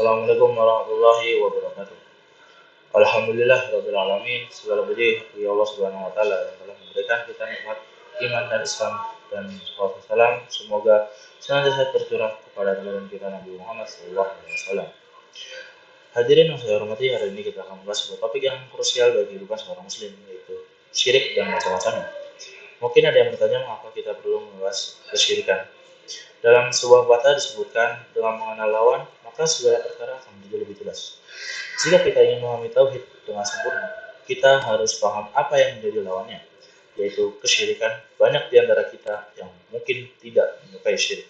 Assalamualaikum warahmatullahi wabarakatuh. Alhamdulillah rabbil alamin. Segala puji bagi Allah Subhanahu wa taala yang telah memberikan kita nikmat iman dan Islam, dan salam semoga senantiasa tercurah kepada junjungan kita Nabi Muhammad SAW. Hadirin yang saya hormati, hari ini kita akan membahas sebuah topik yang krusial bagi kehidupan seorang muslim, yaitu syirik dan macam-macamnya. Mungkin ada yang bertanya, mengapa kita perlu membahas kesyirikan? Dalam sebuah pepatah disebutkan, dengan mengenal lawan, maka segala perkara akan menjadi lebih jelas. Jika kita ingin memahami tauhid dengan sempurna, kita harus paham apa yang menjadi lawannya, yaitu kesyirikan. Banyak di antara kita yang mungkin tidak menyukai syirik,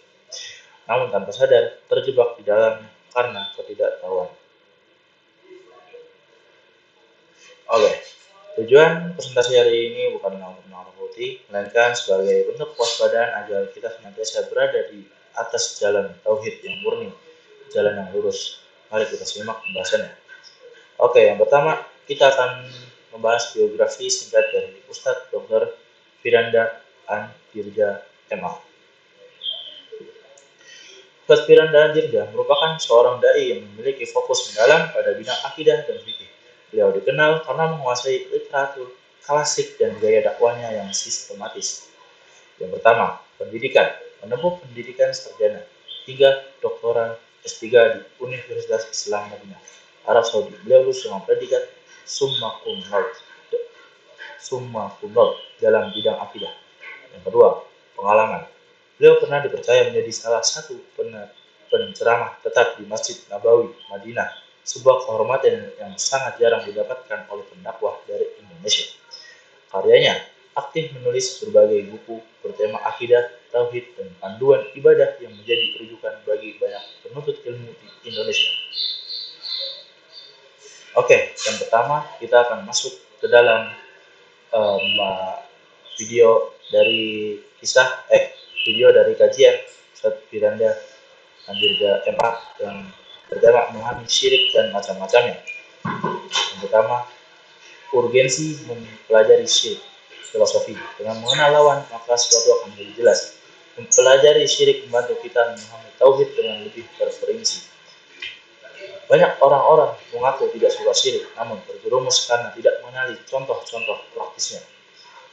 namun tanpa sadar terjebak di dalamnya karena ketidaktahuan. Oke, tujuan presentasi hari ini bukan untuk menakut-nakuti, melainkan sebagai bentuk kewaspadaan agar kita senantiasa berada di atas jalan tauhid yang murni, jalan yang lurus. Mari kita simak pembahasannya. Oke, yang pertama kita akan membahas biografi singkat dari Ustadz Dr. Firanda Andirja MA. Ustadz Firanda Andirja merupakan seorang dai yang memiliki fokus mendalam pada bidang akidah dan fikih. Beliau dikenal karena menguasai literatur klasik dan gaya dakwahnya yang sistematis. Yang pertama, pendidikan. Menempuh pendidikan sarjana hingga doktoral S3 di Universitas Islam Madinah, Arab Saudi. Beliau lulus dengan predikat summa cum laude dalam bidang akidah. Yang kedua, pengalaman. Beliau pernah dipercaya menjadi salah satu penceramah tetap di Masjid Nabawi, Madinah, sebuah kehormatan yang sangat jarang didapatkan oleh pendakwah dari Indonesia. Karyanya aktif menulis berbagai buku bertema akidah, tauhid, dan panduan ibadah yang menjadi rujukan bagi banyak penuntut ilmu di Indonesia. Oke, yang pertama kita akan masuk ke dalam video dari kajian Ustadz Firanda Andirja MA yang bertema memahami syirik dan macam-macamnya. Yang pertama, urgensi mempelajari syirik. Filosofi. Dengan mengenal lawan, maka sesuatu akan menjadi jelas. Mempelajari syirik membantu kita memahami tauhid dengan lebih terperinci. Banyak orang-orang mengaku tidak suka syirik, namun terjerumus karena tidak mengenali contoh-contoh praktisnya.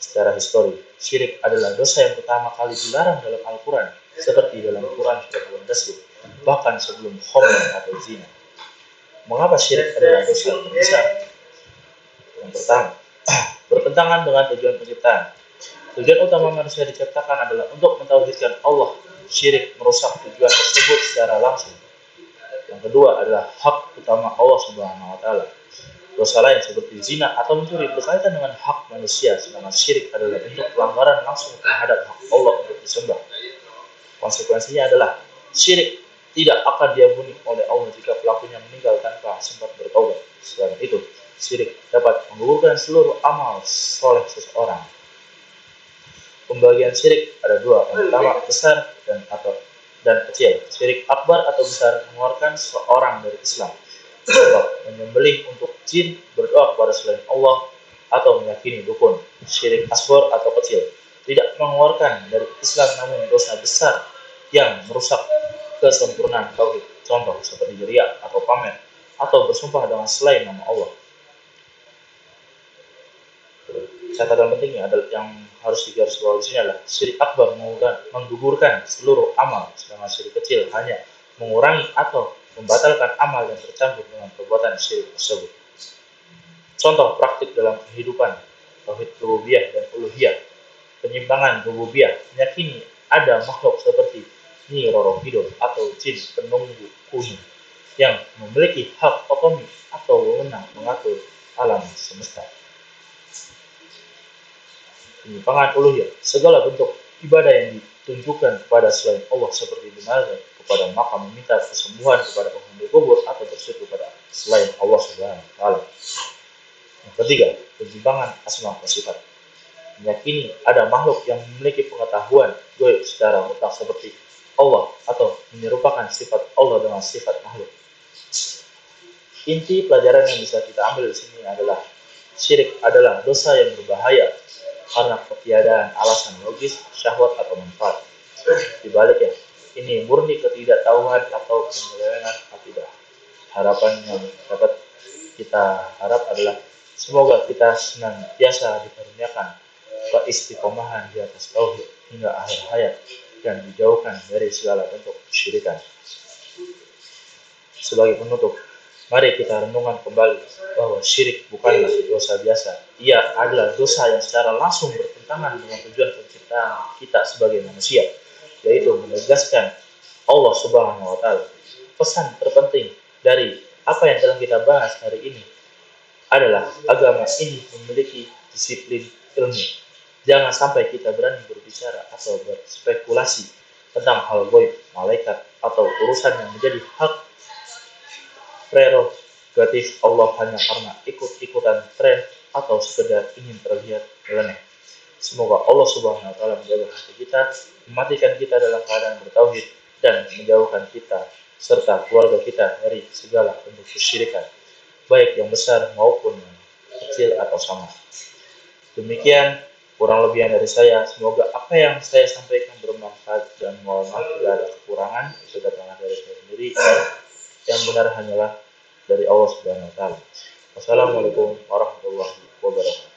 Secara histori, syirik adalah dosa yang pertama kali dilarang dalam Al-Quran, seperti dalam Quran surat Al-Tasbih, bahkan sebelum khamr atau zina. Mengapa syirik adalah dosa terbesar? Yang pertama, bertentangan dengan tujuan penciptaan. Tujuan utama manusia diciptakan adalah untuk mentauhidkan Allah. Syirik merusak tujuan tersebut secara langsung. Yang kedua adalah hak utama Allah Subhanahu wa taala. Dosa lain seperti zina atau mencuri berkaitan dengan hak manusia, sedangkan syirik adalah bentuk pelanggaran langsung terhadap hak Allah untuk disembah. Konsekuensinya adalah syirik tidak akan diampuni oleh Allah jika pelakunya meninggal tanpa sempat bertaubat. Selain itu, syirik dapat menggugurkan seluruh amal soleh seseorang. Pembagian syirik ada dua, yang pertama besar dan kecil. Syirik akbar atau besar mengeluarkan seorang dari Islam. Contoh, menyembelih untuk jin, berdoa kepada selain Allah, atau meyakini dukun. Syirik asghar atau kecil tidak mengeluarkan dari Islam, namun dosa besar yang merusak kesempurnaan tauhid. Contoh seperti riya atau pamer, atau bersumpah dengan selain nama Allah. Catatan pentingnya adalah yang harus digarisbawahi di sini adalah syirik akbar menggugurkan seluruh amal, sedangkan syirik kecil hanya mengurangi atau membatalkan amal yang tercampur dengan perbuatan syirik tersebut. Contoh praktik dalam kehidupan tauhid rububiyah dan uluhiyah. Penyimpangan rububiyah meyakini ada makhluk seperti Nyi Roro Kidul atau jin penunggu kuno yang memiliki hak otonomi atau wewenang mengatur alam semesta. Penyimpangan uluhiyah, segala bentuk ibadah yang ditunjukkan kepada selain Allah seperti bernazar kepada makam, meminta kesembuhan kepada penghuni kubur, atau bersyukur kepada selain Allah Subhanahu wa taala. Yang ketiga, penyimpangan asma wa sifat. Meyakini ada makhluk yang memiliki pengetahuan gaib secara mutlak seperti Allah, atau menyerupakan sifat Allah dengan sifat makhluk. Inti pelajaran yang bisa kita ambil di sini adalah syirik adalah dosa yang berbahaya karena ketiadaan alasan logis, syahwat, atau manfaat. Dibaliknya, ini murni ketidaktahuan atau penyelewengan akidah. harapan yang dapat kita harap adalah semoga kita senantiasa dikaruniakan keistiqomahan di atas tauhid hingga akhir hayat dan dijauhkan dari segala bentuk kesyirikan. Sebagai penutup, mari kita renungkan kembali bahwa syirik bukanlah dosa biasa. Ia adalah dosa yang secara langsung bertentangan dengan tujuan penciptaan kita sebagai manusia, yaitu menegaskan Allah Subhanahu wa Ta'ala. Pesan terpenting dari apa yang telah kita bahas hari ini adalah agama ini memiliki disiplin ilmu. Jangan sampai kita berani berbicara atau berspekulasi tentang hal gaib, malaikat, atau urusan yang menjadi hak prerogatif Allah hanya karena ikut-ikutan tren atau sekedar ingin terlihat nyeleneh. Semoga Allah Subhanahu wa Ta'ala menjaga hati kita, mematikan kita dalam keadaan bertauhid, dan menjauhkan kita serta keluarga kita dari segala bentuk kesyirikan, baik yang besar maupun yang kecil atau sama. Demikian kurang lebih dari saya. Semoga apa yang saya sampaikan bermanfaat dan mohon maaf bila ada kekurangan itu datang dari saya sendiri. Yang benar hanyalah dari Allah Subhanahu wa Ta'ala. Wassalamualaikum warahmatullahi wabarakatuh.